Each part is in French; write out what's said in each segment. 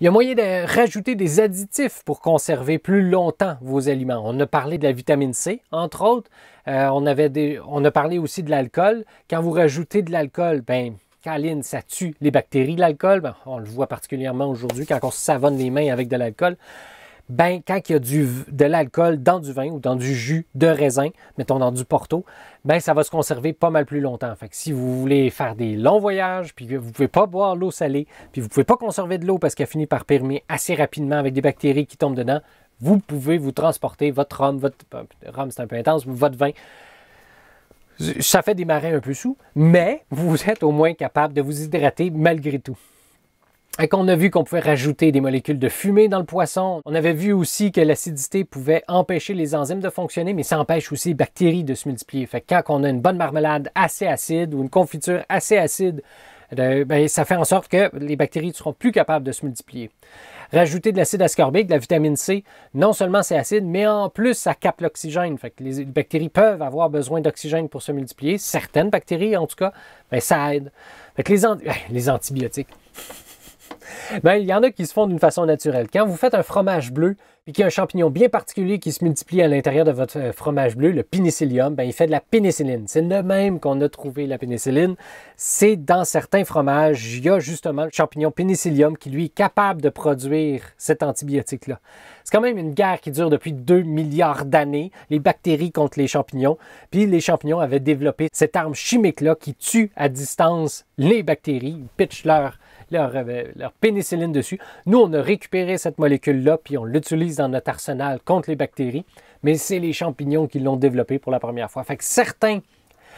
Il y a moyen de rajouter des additifs pour conserver plus longtemps vos aliments. On a parlé de la vitamine C, entre autres. On a parlé aussi de l'alcool. Quand vous rajoutez de l'alcool, ben, Caline, ça tue les bactéries, l'alcool. Ben, on le voit particulièrement aujourd'hui quand on se savonne les mains avec de l'alcool. Ben, quand il y a de l'alcool dans du vin ou dans du jus de raisin, mettons dans du Porto, ben, ça va se conserver pas mal plus longtemps. Fait que si vous voulez faire des longs voyages, puis que vous ne pouvez pas boire l'eau salée, puis vous ne pouvez pas conserver de l'eau parce qu'elle finit par permer assez rapidement avec des bactéries qui tombent dedans, vous pouvez vous transporter votre rhum, rhum c'est un peu intense, votre vin. Ça fait des marins un peu sous, mais vous êtes au moins capable de vous hydrater malgré tout. Et qu'on a vu qu'on pouvait rajouter des molécules de fumée dans le poisson. On avait vu aussi que l'acidité pouvait empêcher les enzymes de fonctionner, mais ça empêche aussi les bactéries de se multiplier. Fait que quand on a une bonne marmelade assez acide ou une confiture assez acide, ben, ça fait en sorte que les bactéries ne seront plus capables de se multiplier. Rajouter de l'acide ascorbique, de la vitamine C, non seulement c'est acide, mais en plus ça capte l'oxygène. Fait que les bactéries peuvent avoir besoin d'oxygène pour se multiplier. Certaines bactéries, en tout cas, ben, ça aide. Fait que les antibiotiques. Ben, il y en a qui se font d'une façon naturelle. Quand vous faites un fromage bleu et qu'il y a un champignon bien particulier qui se multiplie à l'intérieur de votre fromage bleu, le pénicillium, ben, il fait de la pénicilline. C'est le même qu'on a trouvé la pénicilline. C'est dans certains fromages, il y a justement le champignon pénicillium qui, lui, est capable de produire cet antibiotique-là. C'est quand même une guerre qui dure depuis 2 milliards d'années, les bactéries contre les champignons. Puis les champignons avaient développé cette arme chimique-là qui tue à distance les bactéries. Ils pitchent leur pénicilline dessus. Nous, on a récupéré cette molécule-là, puis on l'utilise dans notre arsenal contre les bactéries, mais c'est les champignons qui l'ont développée pour la première fois. Fait que certains...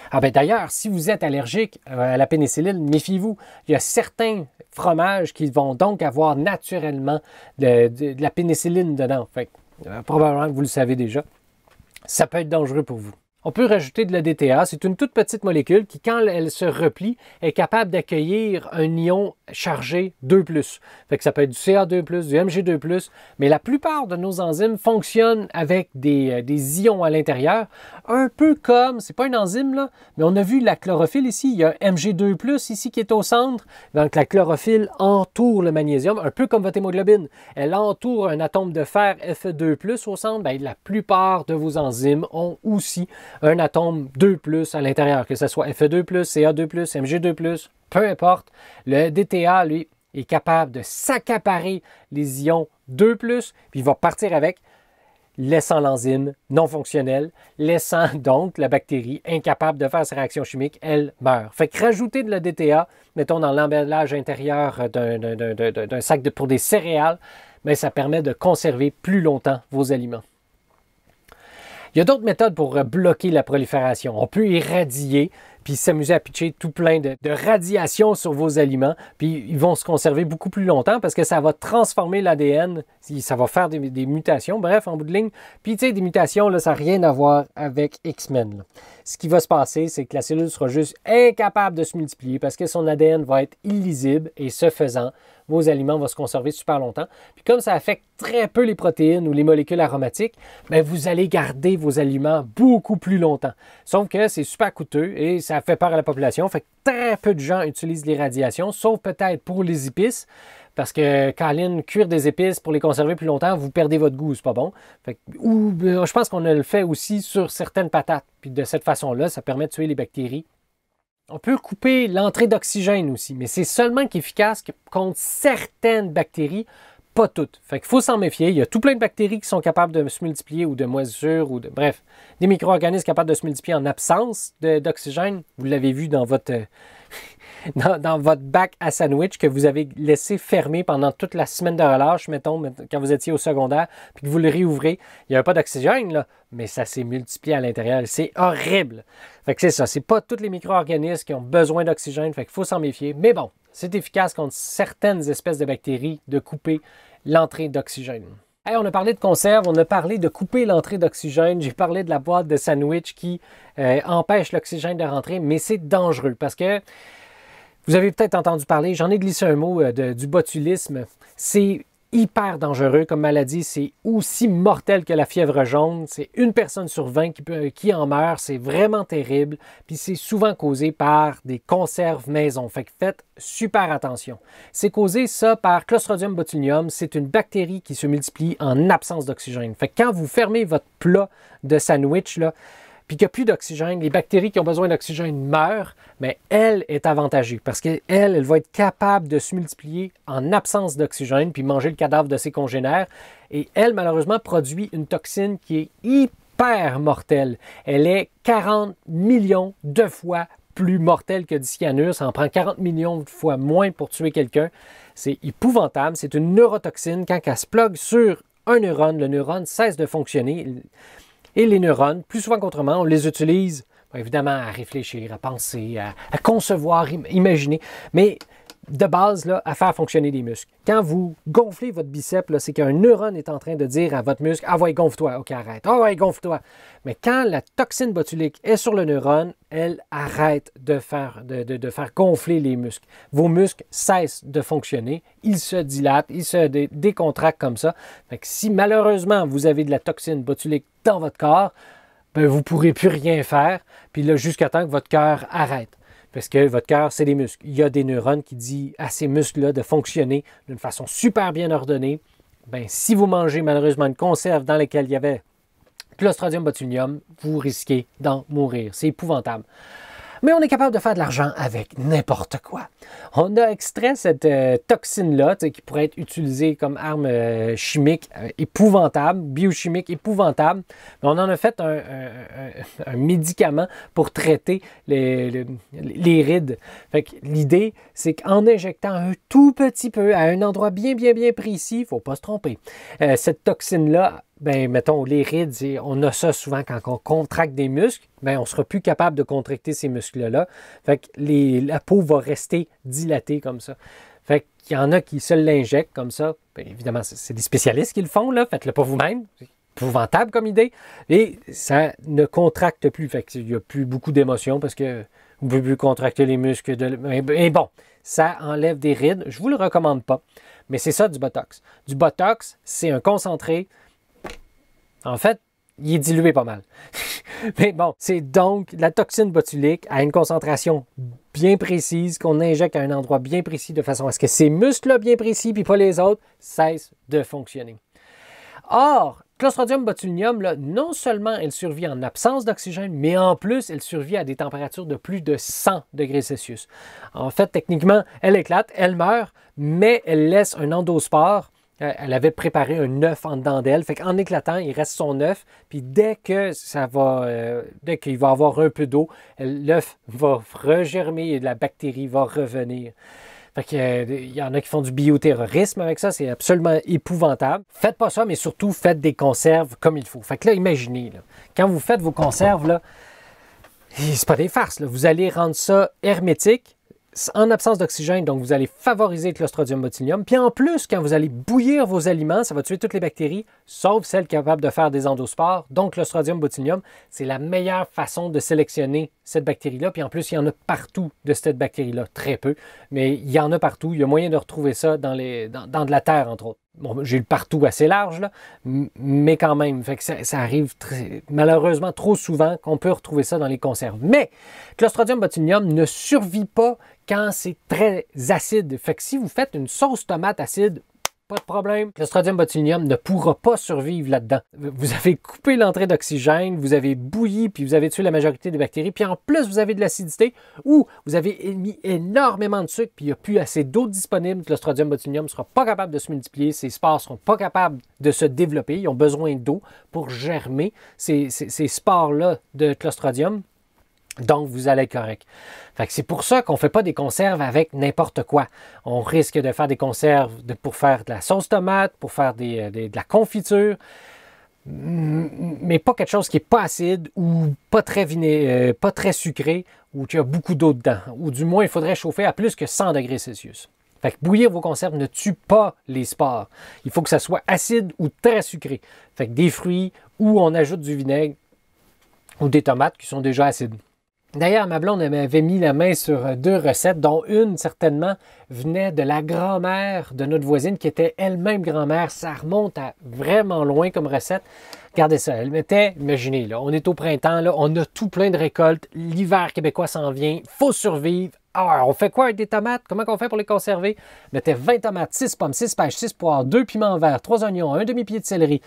Ah ben d'ailleurs, si vous êtes allergique à la pénicilline, méfiez-vous. Il y a certains fromages qui vont donc avoir naturellement de la pénicilline dedans. Fait que, probablement que vous le savez déjà. Ça peut être dangereux pour vous. On peut rajouter de la DTA. C'est une toute petite molécule qui, quand elle se replie, est capable d'accueillir un ion chargé 2+. Fait que ça peut être du Ca2+, du Mg2+, mais la plupart de nos enzymes fonctionnent avec des ions à l'intérieur, un peu comme, c'est pas une enzyme là, mais on a vu la chlorophylle ici, il y a Mg2+, ici qui est au centre, donc la chlorophylle entoure le magnésium, un peu comme votre hémoglobine. Elle entoure un atome de fer Fe2+, au centre, bien, la plupart de vos enzymes ont aussi un atome 2+ à l'intérieur, que ce soit Fe2+, Ca2+, Mg2+, peu importe. Le DTA, lui, est capable de s'accaparer les ions 2+, puis il va partir avec, laissant l'enzyme non fonctionnelle, laissant donc la bactérie incapable de faire ses réactions chimiques, elle meurt. Fait que rajouter de la DTA, mettons dans l'emballage intérieur d'un sac pour des céréales, bien, ça permet de conserver plus longtemps vos aliments. Il y a d'autres méthodes pour bloquer la prolifération. On peut irradier, puis s'amuser à pitcher tout plein de radiation sur vos aliments, puis ils vont se conserver beaucoup plus longtemps parce que ça va transformer l'ADN, ça va faire des mutations, bref, en bout de ligne. Puis, tu sais, des mutations, là, ça n'a rien à voir avec X-Men. Ce qui va se passer, c'est que la cellule sera juste incapable de se multiplier parce que son ADN va être illisible et ce faisant, vos aliments vont se conserver super longtemps. Puis comme ça affecte très peu les protéines ou les molécules aromatiques, bien, vous allez garder vos aliments beaucoup plus longtemps. Sauf que c'est super coûteux et ça fait peur à la population. Fait que très peu de gens utilisent les radiations, sauf peut-être pour les épices. Parce que, Caroline, cuire des épices pour les conserver plus longtemps, vous perdez votre goût, c'est pas bon. Je pense qu'on a le fait aussi sur certaines patates. Puis de cette façon-là, ça permet de tuer les bactéries. On peut couper l'entrée d'oxygène aussi, mais c'est seulement efficace contre certaines bactéries, pas toutes. Fait qu'il faut s'en méfier. Il y a tout plein de bactéries qui sont capables de se multiplier ou de moisissures ou bref, des micro-organismes capables de se multiplier en absence d'oxygène. Vous l'avez vu dans votre bac à sandwich que vous avez laissé fermé pendant toute la semaine de relâche, mettons, quand vous étiez au secondaire, puis que vous le réouvrez. Il n'y avait pas d'oxygène, là, mais ça s'est multiplié à l'intérieur. C'est horrible. Fait que c'est ça. C'est pas tous les micro-organismes qui ont besoin d'oxygène. Fait qu'il faut s'en méfier. Mais bon, c'est efficace contre certaines espèces de bactéries de couper l'entrée d'oxygène. Hey, on a parlé de conserve, on a parlé de couper l'entrée d'oxygène, j'ai parlé de la boîte de sandwich qui empêche l'oxygène de rentrer, mais c'est dangereux parce que vous avez peut-être entendu parler, j'en ai glissé un mot du botulisme. C'est hyper dangereux comme maladie. C'est aussi mortel que la fièvre jaune. C'est 1 personne sur 20 qui en meurt. C'est vraiment terrible. Puis c'est souvent causé par des conserves maison. Fait que faites super attention. C'est causé ça par Clostridium botulinum. C'est une bactérie qui se multiplie en absence d'oxygène. Fait que quand vous fermez votre plat de sandwich, là, puis qu'il n'y a plus d'oxygène, les bactéries qui ont besoin d'oxygène meurent, mais elle est avantagée parce qu'elle va être capable de se multiplier en absence d'oxygène puis manger le cadavre de ses congénères. Et elle, malheureusement, produit une toxine qui est hyper mortelle. Elle est 40 millions de fois plus mortelle que du cyanure. Ça en prend 40 millions de fois moins pour tuer quelqu'un. C'est épouvantable. C'est une neurotoxine. Quand elle se plug sur un neurone, le neurone cesse de fonctionner. Et les neurones, plus souvent qu'autrement, on les utilise évidemment à réfléchir, à penser, à concevoir, imaginer, mais de base, là, à faire fonctionner les muscles. Quand vous gonflez votre biceps, c'est qu'un neurone est en train de dire à votre muscle « Ah ouais, gonfle-toi, ok, arrête. Ah ouais, gonfle-toi. » Mais quand la toxine botulique est sur le neurone, elle arrête de faire gonfler les muscles. Vos muscles cessent de fonctionner, ils se dilatent, ils se décontractent comme ça. Fait que si malheureusement vous avez de la toxine botulique dans votre corps, ben, vous ne pourrez plus rien faire, puis là, jusqu'à temps que votre cœur arrête. Parce que votre cœur, c'est des muscles. Il y a des neurones qui disent à ces muscles-là de fonctionner d'une façon super bien ordonnée. Bien, si vous mangez malheureusement une conserve dans laquelle il y avait Clostridium botulinum, vous risquez d'en mourir. C'est épouvantable. Mais on est capable de faire de l'argent avec n'importe quoi. On a extrait cette toxine-là qui pourrait être utilisée comme arme chimique épouvantable, biochimique épouvantable. Mais on en a fait un médicament pour traiter les rides. Fait que l'idée, c'est qu'en injectant un tout petit peu à un endroit bien précis, il ne faut pas se tromper, cette toxine-là, ben, mettons, les rides, on a ça souvent quand on contracte des muscles, ben, on ne sera plus capable de contracter ces muscles-là. Fait que la peau va rester dilatée comme ça. Fait qu'il y en a qui se l'injectent comme ça. Bien, évidemment, c'est des spécialistes qui le font, là. Faites-le pas vous-même. C'est épouvantable comme idée. Et ça ne contracte plus. Fait qu'il n'y a plus beaucoup d'émotions parce que vous ne pouvez plus contracter les muscles. Mais bon, ça enlève des rides. Je ne vous le recommande pas. Mais c'est ça du Botox. Du Botox, c'est un concentré. En fait, il est dilué pas mal. Mais bon, c'est donc la toxine botulique à une concentration bien précise qu'on injecte à un endroit bien précis de façon à ce que ces muscles-là bien précis, puis pas les autres, cessent de fonctionner. Or, Clostridium botulinum, là, non seulement elle survit en absence d'oxygène, mais en plus, elle survit à des températures de plus de 100 degrés Celsius. En fait, techniquement, elle éclate, elle meurt, mais elle laisse un endospore. Elle avait préparé un œuf en dedans d'elle. Fait qu'en éclatant, il reste son œuf. Puis dès qu'il va avoir un peu d'eau, l'œuf va regermer et la bactérie va revenir. Fait qu'il y en a qui font du bioterrorisme avec ça. C'est absolument épouvantable. Faites pas ça, mais surtout faites des conserves comme il faut. Fait que là, imaginez, là, quand vous faites vos conserves, là, c'est pas des farces. Là. Vous allez rendre ça hermétique. En absence d'oxygène, donc vous allez favoriser le Clostridium botulinum. Puis en plus, quand vous allez bouillir vos aliments, ça va tuer toutes les bactéries, sauf celles capables de faire des endospores. Donc, Clostridium botulinum, c'est la meilleure façon de sélectionner cette bactérie-là. Puis en plus, il y en a partout de cette bactérie-là, très peu, mais il y en a partout. Il y a moyen de retrouver ça dans de la terre, entre autres. Bon, j'ai le partout assez large, là, mais quand même, fait que ça arrive malheureusement trop souvent qu'on peut retrouver ça dans les conserves. Mais Clostridium botulinum ne survit pas quand c'est très acide. Fait que si vous faites une sauce tomate acide, pas de problème. Clostridium botulinum ne pourra pas survivre là-dedans. Vous avez coupé l'entrée d'oxygène, vous avez bouilli, puis vous avez tué la majorité des bactéries, puis en plus, vous avez de l'acidité, ou vous avez mis énormément de sucre, puis il n'y a plus assez d'eau disponible. Clostridium botulinum ne sera pas capable de se multiplier, ces spores ne seront pas capables de se développer, ils ont besoin d'eau pour germer ces spores-là de Clostridium. Donc, vous allez être correct. Fait que c'est pour ça qu'on ne fait pas des conserves avec n'importe quoi. On risque de faire des conserves pour faire de la sauce tomate, pour faire de la confiture, mais pas quelque chose qui n'est pas acide ou pas très sucré ou qui a beaucoup d'eau dedans. Ou du moins, il faudrait chauffer à plus que 100 degrés Celsius. Fait que bouillir vos conserves ne tue pas les spores. Il faut que ça soit acide ou très sucré. Fait que des fruits ou on ajoute du vinaigre ou des tomates qui sont déjà acides. D'ailleurs, ma blonde elle m'avait mis la main sur 2 recettes, dont une, certainement, venait de la grand-mère de notre voisine, qui était elle-même grand-mère. Ça remonte à vraiment loin comme recette. Regardez ça, elle mettait, imaginez, là, on est au printemps, là, on a tout plein de récoltes, l'hiver québécois s'en vient, il faut survivre. Alors, on fait quoi avec des tomates? Comment on fait pour les conserver? On mettait 20 tomates, 6 pommes, 6 pêches, 6 poires, 2 piments verts, 3 oignons, un demi-pied de céleri,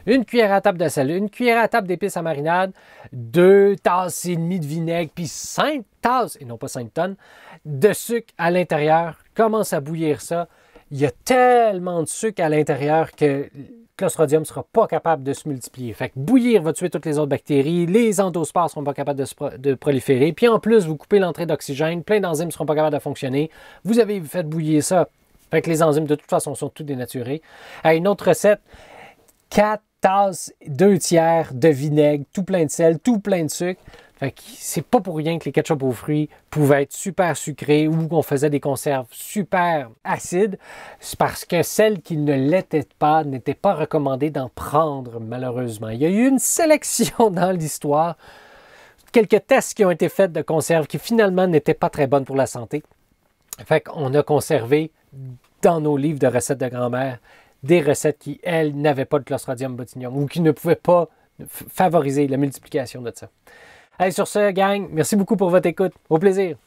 une cuillère à table de sel, une cuillère à table d'épices à marinade, 2 tasses et demie de vinaigre, puis 5 tasses, et non pas 5 tonnes, de sucre à l'intérieur. Commence à bouillir ça. Il y a tellement de sucre à l'intérieur que Clostridium ne sera pas capable de se multiplier. Fait que bouillir va tuer toutes les autres bactéries, les endospores ne seront pas capables de proliférer, puis en plus, vous coupez l'entrée d'oxygène, plein d'enzymes ne seront pas capables de fonctionner. Vous avez fait bouillir ça. Fait que les enzymes, de toute façon, sont toutes dénaturées. Une autre recette, 4 tasses, 2 tiers de vinaigre, tout plein de sel, tout plein de sucre. Fait que c'est pas pour rien que les ketchup aux fruits pouvaient être super sucrés ou qu'on faisait des conserves super acides. C'est parce que celles qui ne l'étaient pas n'étaient pas recommandées d'en prendre, malheureusement. Il y a eu une sélection dans l'histoire, quelques tests qui ont été faits de conserves qui finalement n'étaient pas très bonnes pour la santé. Fait qu'on a conservé dans nos livres de recettes de grand-mère des recettes qui, elles, n'avaient pas de Clostridium botulinum ou qui ne pouvaient pas favoriser la multiplication de ça. Allez, sur ce, gang, merci beaucoup pour votre écoute. Au plaisir!